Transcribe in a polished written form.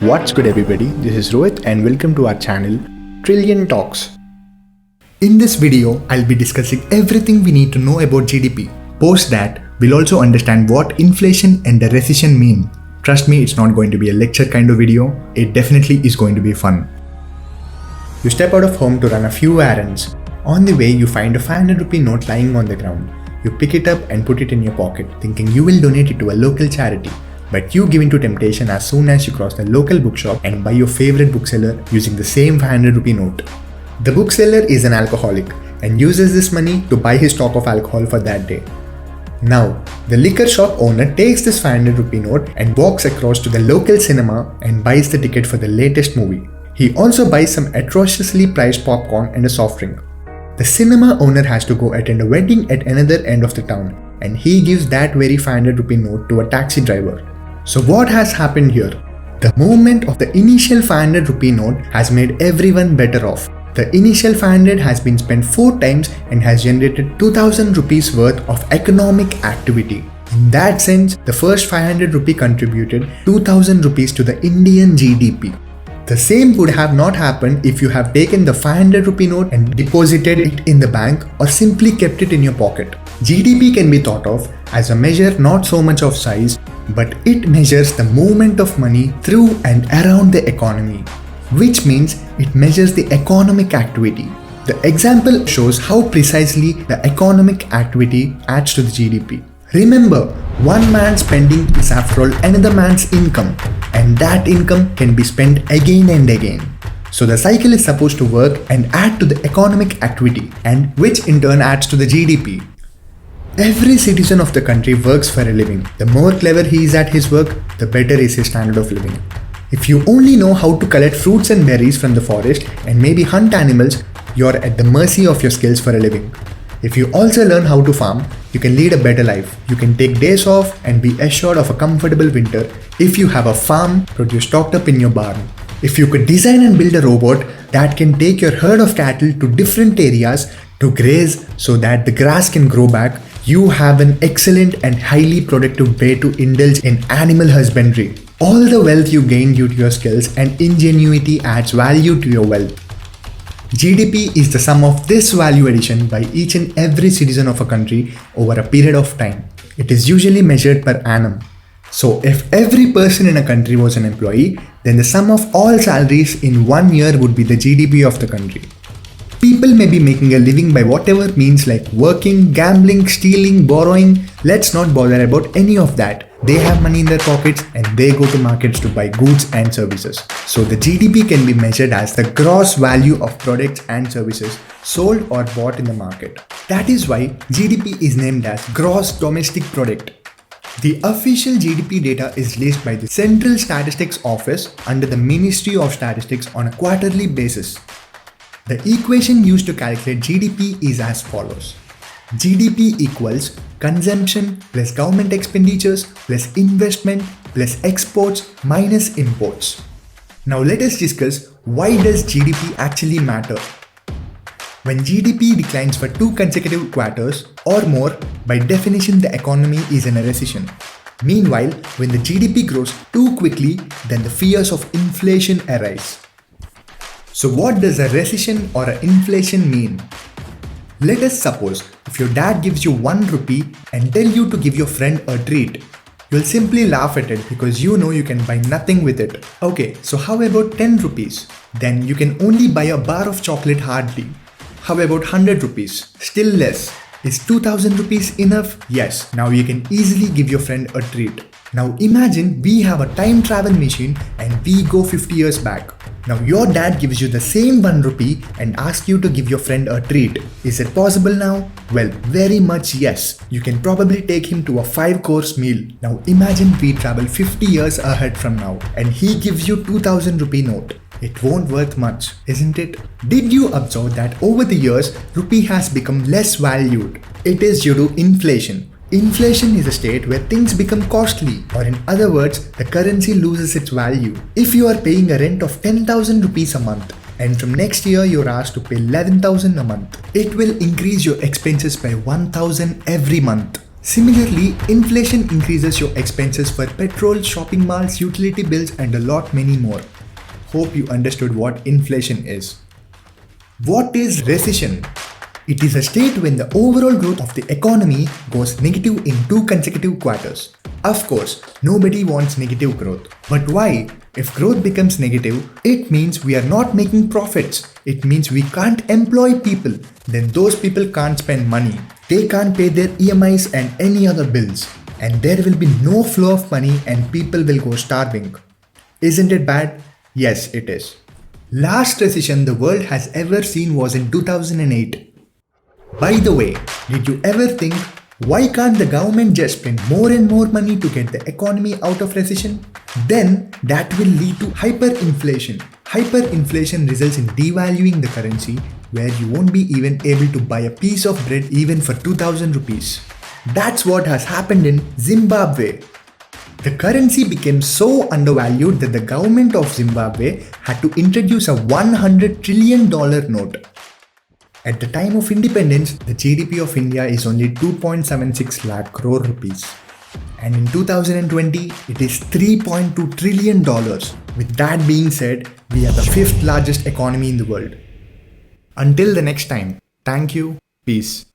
What's good everybody, this is Rohit and welcome to our channel Trillion Talks. In this video, I'll be discussing everything we need to know about GDP. Post that, we'll also understand what inflation and the recession mean. Trust me, it's not going to be a lecture kind of video, it definitely is going to be fun. You step out of home to run a few errands. On the way, you find a 500 rupee note lying on the ground. You pick it up and put it in your pocket, thinking you will donate it to a local charity. But you give in to temptation as soon as you cross the local bookshop and buy your favorite bookseller using the same 500 rupee note. The bookseller is an alcoholic and uses this money to buy his stock of alcohol for that day. Now, the liquor shop owner takes this 500 rupee note and walks across to the local cinema and buys the ticket for the latest movie. He also buys some atrociously priced popcorn and a soft drink. The cinema owner has to go attend a wedding at another end of the town and he gives that very 500 rupee note to a taxi driver. So what has happened here? The movement of the initial 500 rupee note has made everyone better off. The initial 500 has been spent 4 times and has generated 2000 rupees worth of economic activity. In that sense, the first 500 rupee contributed 2000 rupees to the Indian GDP. The same would have not happened if you have taken the 500 rupee note and deposited it in the bank or simply kept it in your pocket. GDP can be thought of as a measure not so much of size, but it measures the movement of money through and around the economy, which means it measures the economic activity. The example shows how precisely the economic activity adds to the GDP. Remember, one man's spending is after all another man's income, and that income can be spent again and again. So the cycle is supposed to work and add to the economic activity, and which in turn adds to the GDP. Every citizen of the country works for a living. The more clever he is at his work, the better is his standard of living. If you only know how to collect fruits and berries from the forest and maybe hunt animals, you're at the mercy of your skills for a living. If you also learn how to farm, you can lead a better life. You can take days off and be assured of a comfortable winter if you have a farm produce stocked up in your barn. If you could design and build a robot that can take your herd of cattle to different areas to graze so that the grass can grow back, you have an excellent and highly productive way to indulge in animal husbandry. All the wealth you gain due to your skills and ingenuity adds value to your wealth. GDP is the sum of this value addition by each and every citizen of a country over a period of time. It is usually measured per annum. So if every person in a country was an employee, then the sum of all salaries in 1 year would be the GDP of the country. People may be making a living by whatever means like working, gambling, stealing, borrowing. Let's not bother about any of that. They have money in their pockets and they go to markets to buy goods and services. So the GDP can be measured as the gross value of products and services sold or bought in the market. That is why GDP is named as Gross Domestic Product. The official GDP data is released by the Central Statistics Office under the Ministry of Statistics on a quarterly basis. The equation used to calculate GDP is as follows. GDP equals consumption plus government expenditures plus investment plus exports minus imports. Now let us discuss why does GDP actually matter. When GDP declines for 2 consecutive quarters or more, by definition the economy is in a recession. Meanwhile, when the GDP grows too quickly, then the fears of inflation arise. So what does a recession or an inflation mean? Let us suppose if your dad gives you 1 rupee and tell you to give your friend a treat. You'll simply laugh at it because you know you can buy nothing with it. Okay, so how about 10 rupees? Then you can only buy a bar of chocolate hardly. How about 100 rupees? Still less. Is 2000 rupees enough? Yes, now you can easily give your friend a treat. Now imagine we have a time travel machine and we go 50 years back. Now your dad gives you the same 1 rupee and asks you to give your friend a treat. Is it possible now? Well, very much yes. You can probably take him to a 5-course meal. Now imagine we travel 50 years ahead from now and he gives you 2000 rupee note. It won't worth much, isn't it? Did you observe that over the years, rupee has become less valued? It is due to inflation. Inflation is a state where things become costly, or in other words, the currency loses its value. If you are paying a rent of 10,000 rupees a month, and from next year you're asked to pay 11,000 a month, it will increase your expenses by 1,000 every month. Similarly, inflation increases your expenses for petrol, shopping malls, utility bills, and a lot many more. Hope you understood what inflation is. What is recession? It is a state when the overall growth of the economy goes negative in 2 consecutive quarters. Of course, nobody wants negative growth. But why? If growth becomes negative, it means we are not making profits. It means we can't employ people. Then those people can't spend money. They can't pay their EMIs and any other bills. And there will be no flow of money and people will go starving. Isn't it bad? Yes, it is. Last recession the world has ever seen was in 2008. By the way, did you ever think, why can't the government just spend more and more money to get the economy out of recession? Then that will lead to hyperinflation. Hyperinflation results in devaluing the currency, where you won't be even able to buy a piece of bread even for 2000 rupees. That's what has happened in Zimbabwe. The currency became so undervalued that the government of Zimbabwe had to introduce a $100 trillion note. At the time of independence, the GDP of India is only 2.76 lakh crore rupees. And in 2020, it is $3.2 trillion. With that being said, we are the 5th largest economy in the world. Until the next time, thank you, peace.